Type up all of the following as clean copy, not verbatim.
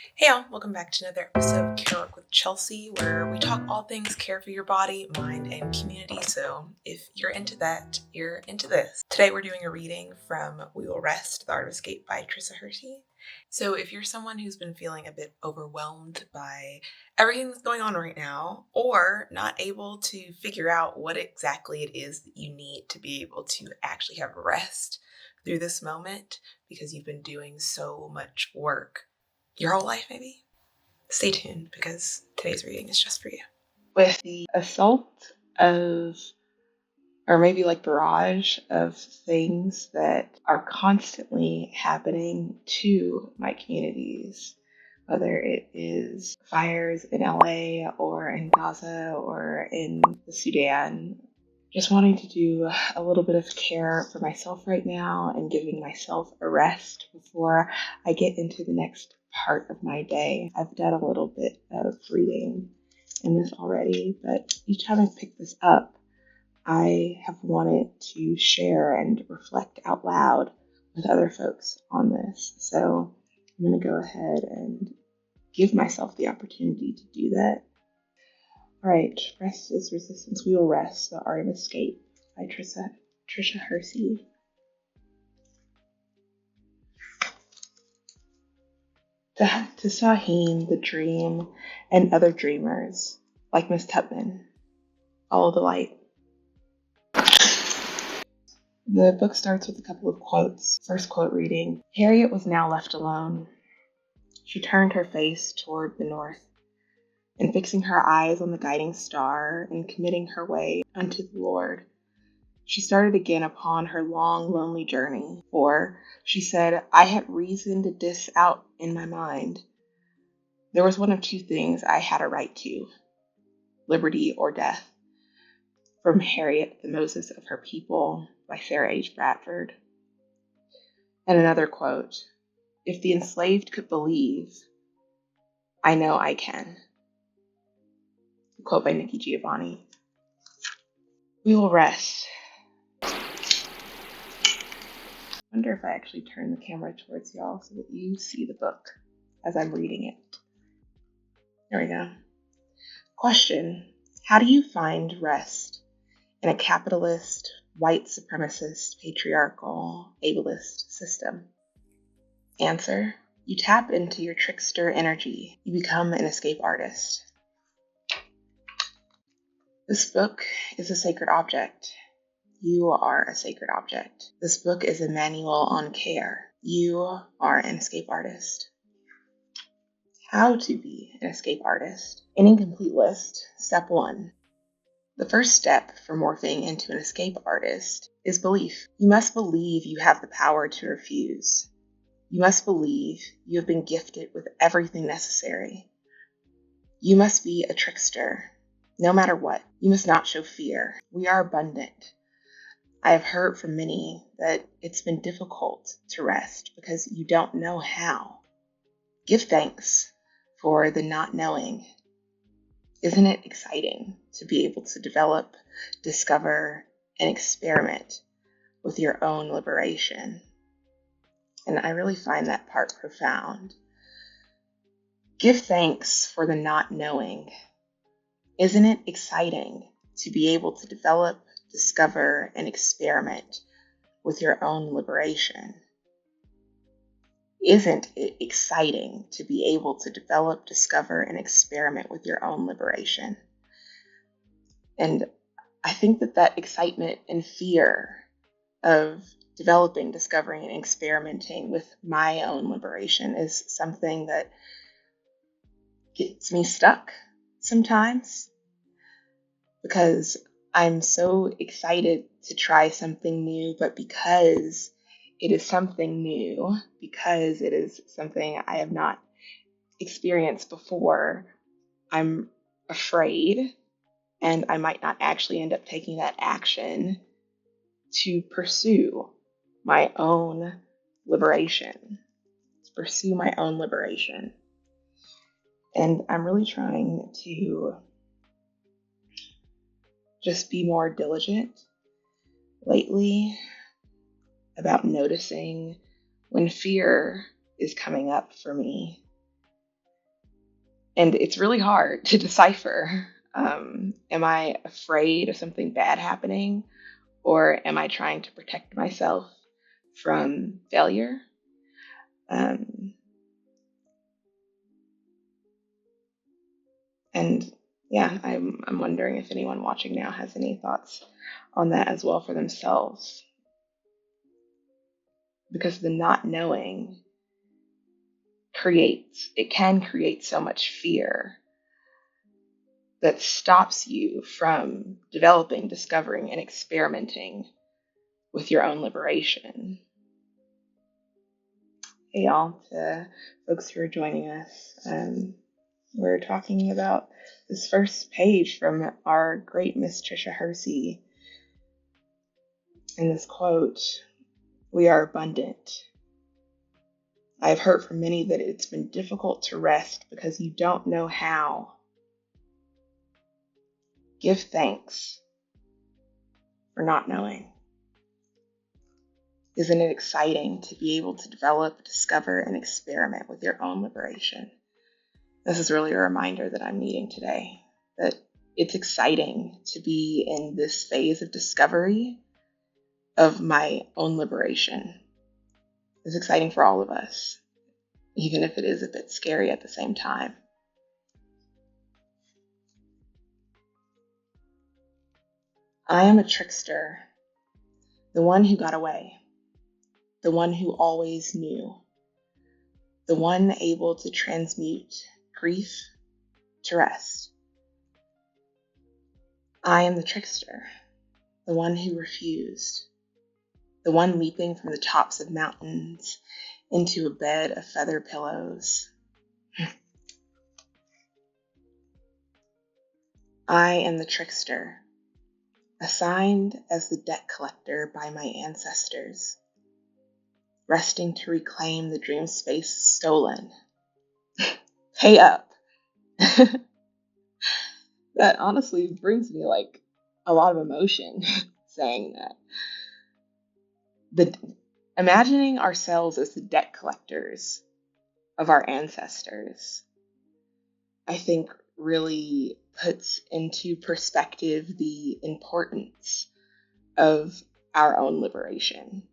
Hey y'all, welcome back to another episode of Care Work with Chelsea, where we talk all things care for your body, mind, and community. So if you're into that, you're into this. Today we're doing a reading from We Will Rest, The Art of Escape by Tricia Hersey. So if you're someone who's been feeling a bit overwhelmed by everything that's going on right now, or not able to figure out what exactly it is that you need to be able to actually have rest through this moment because you've been doing so much work your whole life, maybe? Stay tuned because today's reading is just for you. With the assault of, or maybe like barrage of things that are constantly happening to my communities, whether it is fires in LA or in Gaza or in the Sudan, just wanting to do a little bit of care for myself right now and giving myself a rest before I get into the next part of my day. I've done a little bit of reading in this already, but each time I pick this up, I have wanted to share and reflect out loud with other folks on this. So I'm going to go ahead and give myself the opportunity to do that. All right, Rest is Resistance. We Will Rest, The Art of Escape by Tricia Hersey. To Sahin, the dream, and other dreamers, like Miss Tubman, follow the light. The book starts with a couple of quotes. First quote reading, Harriet was now left alone. She turned her face toward the north, and fixing her eyes on the guiding star and committing her way unto the Lord, she started again upon her long, lonely journey. For, she said, I had reasoned this out in my mind. There was one of two things I had a right to, liberty or death. From Harriet, the Moses of Her People, by Sarah H. Bradford. And another quote, if the enslaved could believe, I know I can. A quote by Nikki Giovanni. We will rest. I wonder if I actually turn the camera towards y'all so that you see the book as I'm reading it. There we go. Question, how do you find rest in a capitalist, white supremacist, patriarchal, ableist system? Answer, you tap into your trickster energy. You become an escape artist. This book is a sacred object. You are a sacred object. This book is a manual on care. You are an escape artist. How to be an escape artist. An incomplete list. Step 1. The first step for morphing into an escape artist is belief. You must believe you have the power to refuse. You must believe you have been gifted with everything necessary. You must be a trickster. No matter what, you must not show fear. We are abundant. I have heard from many that it's been difficult to rest because you don't know how. Give thanks for the not knowing. Isn't it exciting to be able to develop, discover, and experiment with your own liberation? And I really find that part profound. Give thanks for the not knowing. Isn't it exciting to be able to develop, discover, and experiment with your own liberation? Isn't it exciting to be able to develop, discover, and experiment with your own liberation? And I think that excitement and fear of developing, discovering, and experimenting with my own liberation is something that gets me stuck sometimes, because I'm so excited to try something new, but because it is something new, because it is something I have not experienced before, I'm afraid, and I might not actually end up taking that action to pursue my own liberation. And I'm really trying to just be more diligent lately about noticing when fear is coming up for me And it's really hard to decipher. Am I afraid of something bad happening, or am I trying to protect myself from failure? Um, and yeah, I'm wondering if anyone watching now has any thoughts on that as well for themselves, because the not knowing can create so much fear that stops you from developing, discovering, and experimenting with your own liberation. Hey, y'all, to folks who are joining us. We're talking about this first page from our great Miss Tricia Hersey. In this quote, "We are abundant. I have heard from many that it's been difficult to rest because you don't know how. Give thanks for not knowing." Isn't it exciting to be able to develop, discover, and experiment with your own liberation? This is really a reminder that I'm needing today, that it's exciting to be in this phase of discovery of my own liberation. It's exciting for all of us, even if it is a bit scary at the same time. I am a trickster, the one who got away, the one who always knew, the one able to transmute grief to rest. I am the trickster, the one who refused, the one leaping from the tops of mountains into a bed of feather pillows. I am the trickster, assigned as the debt collector by my ancestors, resting to reclaim the dream space stolen. Pay up. That honestly brings me like a lot of emotion saying that. Imagining ourselves as the debt collectors of our ancestors, I think really puts into perspective the importance of our own liberation.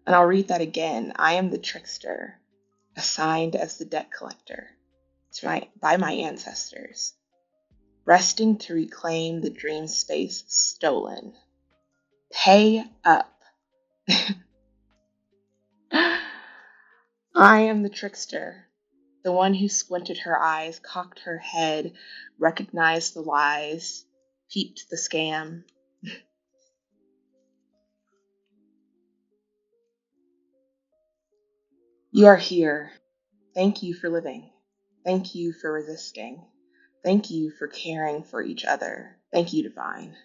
And I'll read that again. I am the trickster, assigned as the debt collector by my ancestors, resting to reclaim the dream space stolen. Pay up. I am the trickster, the one who squinted her eyes, cocked her head, recognized the lies, peeped the scam. You are here. Thank you for living. Thank you for resisting. Thank you for caring for each other. Thank you, Divine.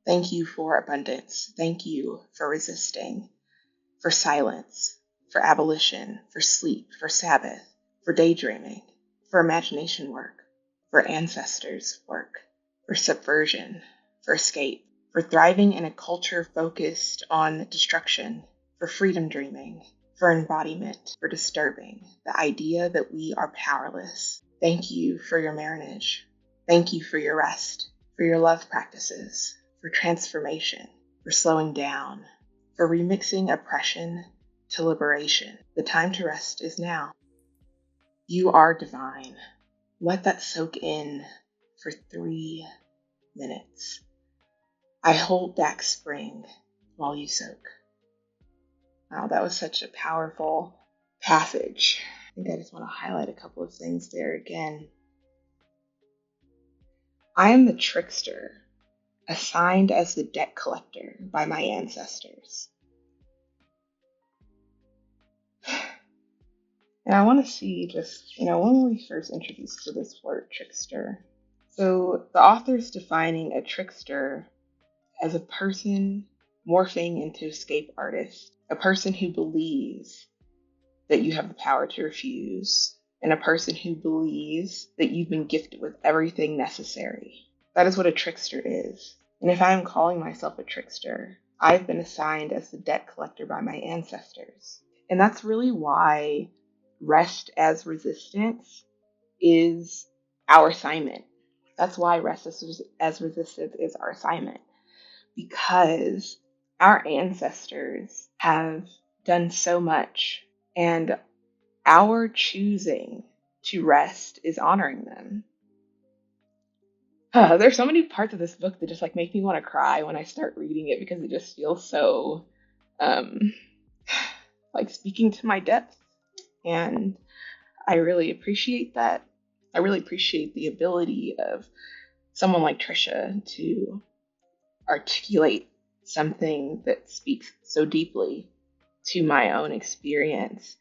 Thank you for abundance. Thank you for resisting, for silence, for abolition, for sleep, for Sabbath, for daydreaming, for imagination work, for ancestors' work, for subversion, for escape, for thriving in a culture focused on destruction, for freedom dreaming, for embodiment, for disturbing the idea that we are powerless. Thank you for your marriage. Thank you for your rest, for your love practices, for transformation, for slowing down, for remixing oppression to liberation. The time to rest is now. You are divine. Let that soak in for 3 minutes. I hold back spring while you soak. Wow, that was such a powerful passage. I think I just want to highlight a couple of things there again. I am the trickster, assigned as the debt collector by my ancestors. And I want to see just, when were we first introduced to this word trickster? So the author's defining a trickster as a person morphing into escape artist, a person who believes that you have the power to refuse, and a person who believes that you've been gifted with everything necessary. That is what a trickster is. And if I am calling myself a trickster, I've been assigned as the debt collector by my ancestors. And that's really why rest as resistance is our assignment. That's why Rest as Resistance is our assignment, because our ancestors have done so much, and our choosing to rest is honoring them. There's so many parts of this book that just like make me want to cry when I start reading it, because it just feels so um, like speaking to my depths. And I really appreciate that. I really appreciate the ability of someone like Tricia to articulate something that speaks so deeply to my own experience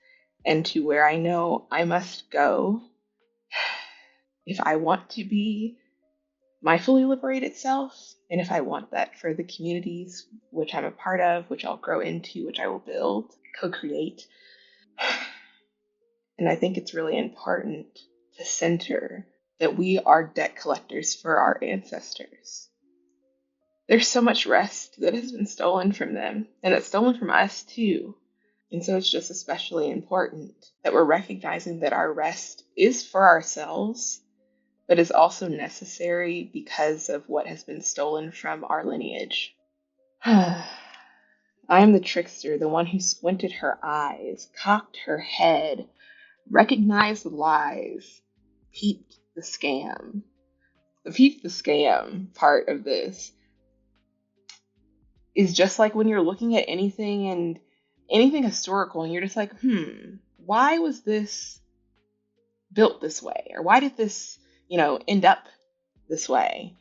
and to where I know I must go if I want to be my fully liberated self, and if I want that for the communities which I'm a part of, which I'll grow into, which I will build, co-create. And I think it's really important to center that we are debt collectors for our ancestors. There's so much rest that has been stolen from them, and it's stolen from us too. And so it's just especially important that we're recognizing that our rest is for ourselves, but is also necessary because of what has been stolen from our lineage. I am the trickster, the one who squinted her eyes, cocked her head, recognized the lies, peeped the scam. The peep the scam part of this is just like when you're looking at anything historical and you're just like, why was this built this way? Or why did this, end up this way?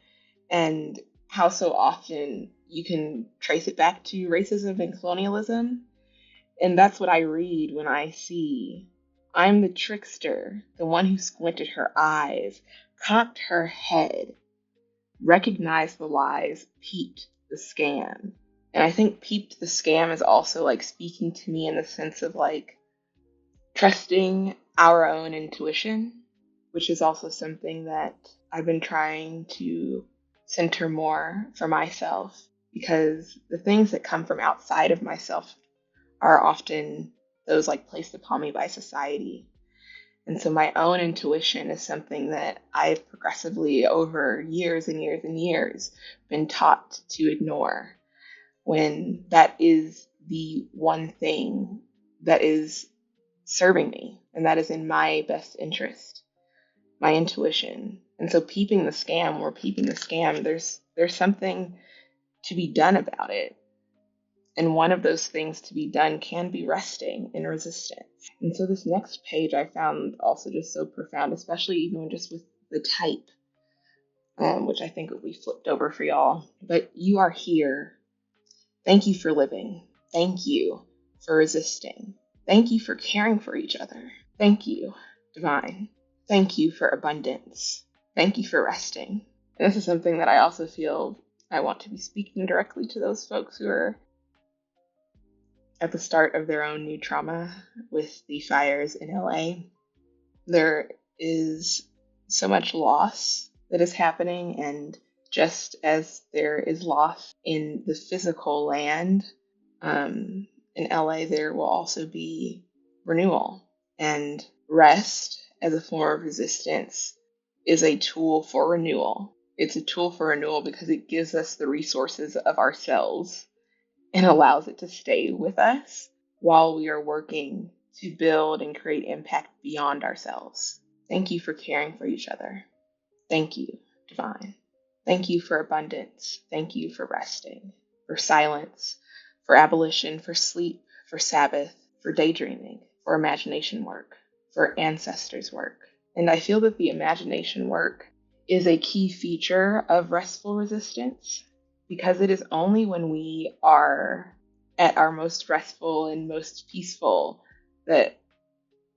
And how so often you can trace it back to racism and colonialism. And that's what I read when I see I'm the trickster, the one who squinted her eyes, cocked her head, recognized the lies, peeped the scam. And I think peeped the scam is also like speaking to me in the sense of like trusting our own intuition, which is also something that I've been trying to center more for myself, because the things that come from outside of myself are often those like placed upon me by society. And so my own intuition is something that I've progressively over years and years and years been taught to ignore, when that is the one thing that is serving me and that is in my best interest, my intuition. And so peeping the scam, there's something to be done about it. And one of those things to be done can be resting in resistance. And so this next page I found also just so profound, especially even just with the type, which I think will be flipped over for y'all. But you are here. Thank you for living. Thank you for resisting. Thank you for caring for each other. Thank you, divine. Thank you for abundance. Thank you for resting. And this is something that I also feel I want to be speaking directly to those folks who are at the start of their own new trauma with the fires in LA. There is so much loss that is happening, and just as there is loss in the physical land, in LA, there will also be renewal. And rest as a form of resistance is a tool for renewal. It's a tool for renewal because it gives us the resources of ourselves and allows it to stay with us while we are working to build and create impact beyond ourselves. Thank you for caring for each other. Thank you, divine. Thank you for abundance. Thank you for resting, for silence, for abolition, for sleep, for Sabbath, for daydreaming, for imagination work, for ancestors' work. And I feel that the imagination work is a key feature of restful resistance, because it is only when we are at our most restful and most peaceful that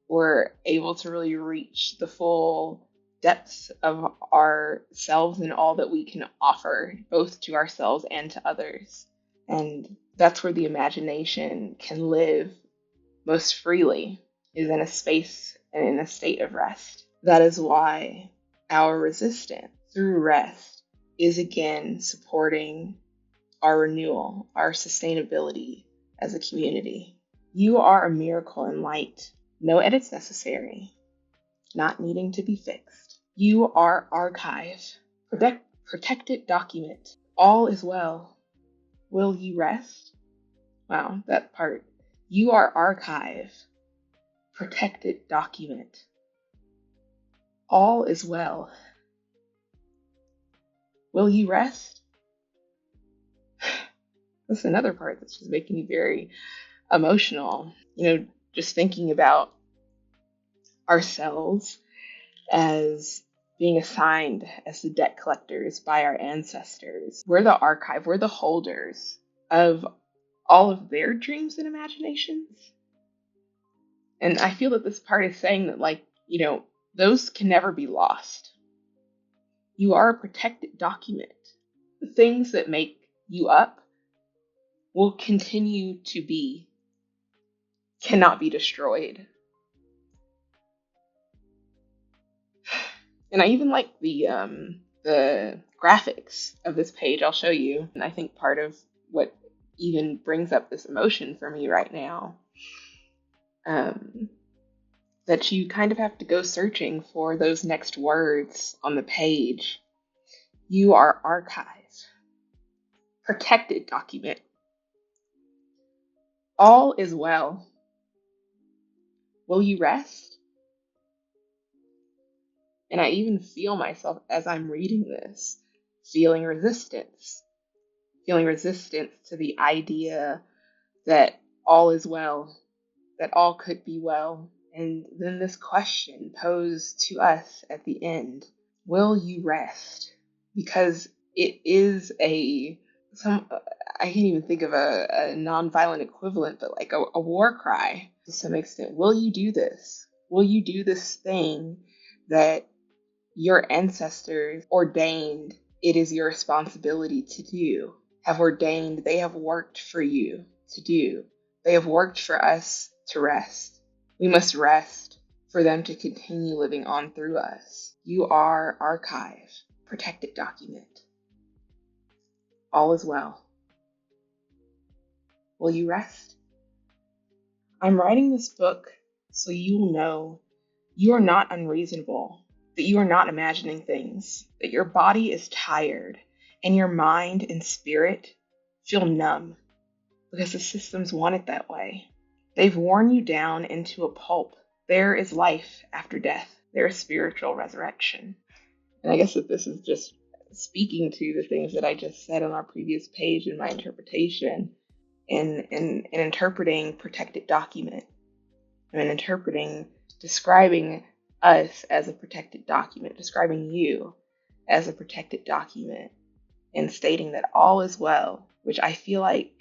we're able to really reach the full depths of ourselves and all that we can offer, both to ourselves and to others. And that's where the imagination can live most freely, is in a space and in a state of rest. That is why our resistance through rest is again supporting our renewal, our sustainability as a community. You are a miracle in light. No edits necessary. not needing to be fixed. You are archive, protected document. All is well. Will you rest? Wow, that part. You are archive, protected document. All is well. Will you rest? That's another part that's just making me very emotional. Just thinking about ourselves as being assigned as the debt collectors by our ancestors. We're the archive, we're the holders of all of their dreams and imaginations. And I feel that this part is saying that, those can never be lost. You are a protected document. The things that make you up will continue to be, cannot be destroyed. And I even like the graphics of this page. I'll show you. And I think part of what even brings up this emotion for me right now, that you kind of have to go searching for those next words on the page. You are archive, protected document. All is well. Will you rest? And I even feel myself as I'm reading this, feeling resistance to the idea that all is well, that all could be well. And then this question posed to us at the end, will you rest? Because it is I can't even think of a nonviolent equivalent, but like a war cry to some extent. Will you do this? Will you do this thing that your ancestors ordained it is your responsibility to do? Have ordained, they have worked for you to do. They have worked for us to rest. We must rest for them to continue living on through us. You are archive, protected document. All is well. Will you rest? I'm writing this book so you'll know you are not unreasonable, that you are not imagining things, that your body is tired and your mind and spirit feel numb because the systems want it that way. They've worn you down into a pulp. There is life after death. There is spiritual resurrection. And I guess that this is just speaking to the things that I just said on our previous page in my interpretation, in interpreting protected document, and describing us as a protected document, describing you as a protected document, and stating that all is well, which I feel like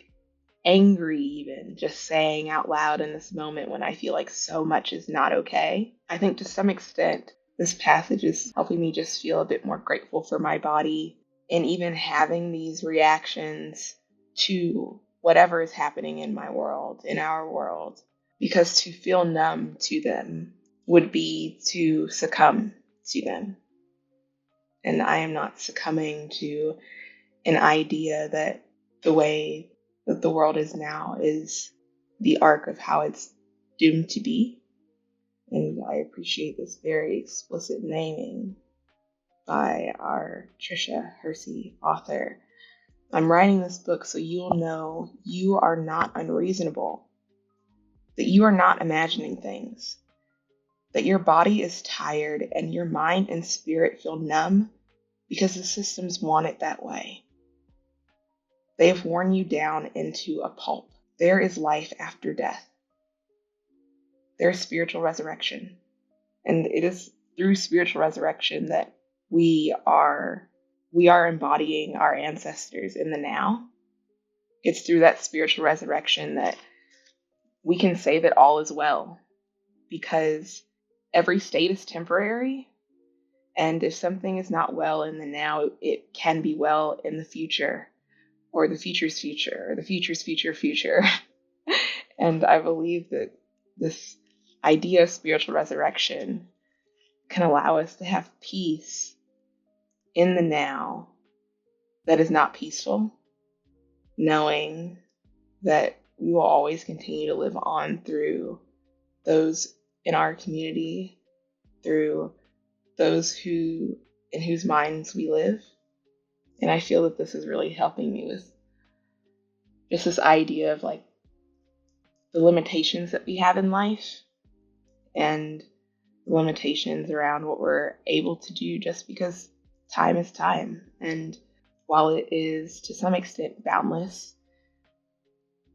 angry even just saying out loud in this moment when I feel like so much is not okay. I think to some extent, this passage is helping me just feel a bit more grateful for my body and even having these reactions to whatever is happening in my world, in our world, because to feel numb to them would be to succumb to them. And I am not succumbing to an idea that the way that the world is now is the arc of how it's doomed to be. And I appreciate this very explicit naming by our Tricia, Hersey author. I'm writing this book so you'll know you are not unreasonable, that you are not imagining things, that your body is tired and your mind and spirit feel numb because the systems want it that way. They have worn you down into a pulp. There is life after death. There is spiritual resurrection. And it is through spiritual resurrection that we are embodying our ancestors in the now. It's through that spiritual resurrection that we can say that all is well, because every state is temporary. And if something is not well in the now, it can be well in the future, or the future's future, or the future's future. And I believe that this idea of spiritual resurrection can allow us to have peace in the now that is not peaceful, knowing that we will always continue to live on through those in our community through those in whose minds we live. And I feel that this is really helping me with just this idea of like the limitations that we have in life and the limitations around what we're able to do just because time is time. And while it is to some extent boundless,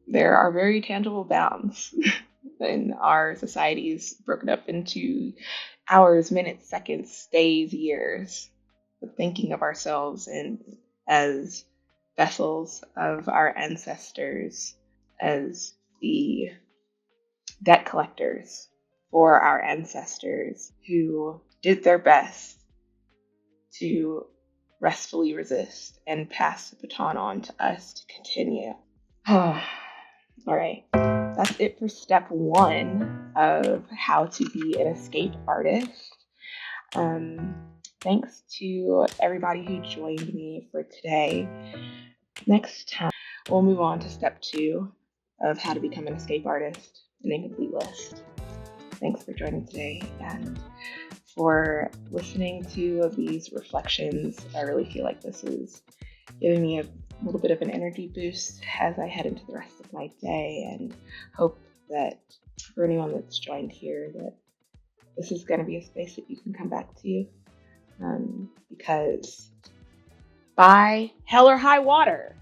there are very tangible bounds. And our society is broken up into hours, minutes, seconds, days, years. But thinking of ourselves as vessels of our ancestors, as the debt collectors for our ancestors who did their best to restfully resist and pass the baton on to us to continue. All right, that's it for step 1 of how to be an escape artist. Thanks to everybody who joined me for today. Next time, we'll move on to step 2 of how to become an escape artist, an incomplete list. Thanks for joining today and for listening to these reflections. I really feel like this is giving me a little bit of an energy boost as I head into the rest of my day, and hope that for anyone that's joined here that this is going to be a space that you can come back to, because by hell or high water,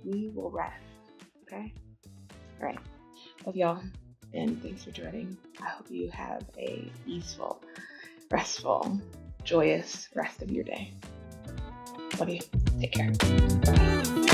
we will rest. Okay? All right. Love y'all, and thanks for joining. I hope you have a easeful, restful, joyous rest of your day. Love you. Take care. Bye.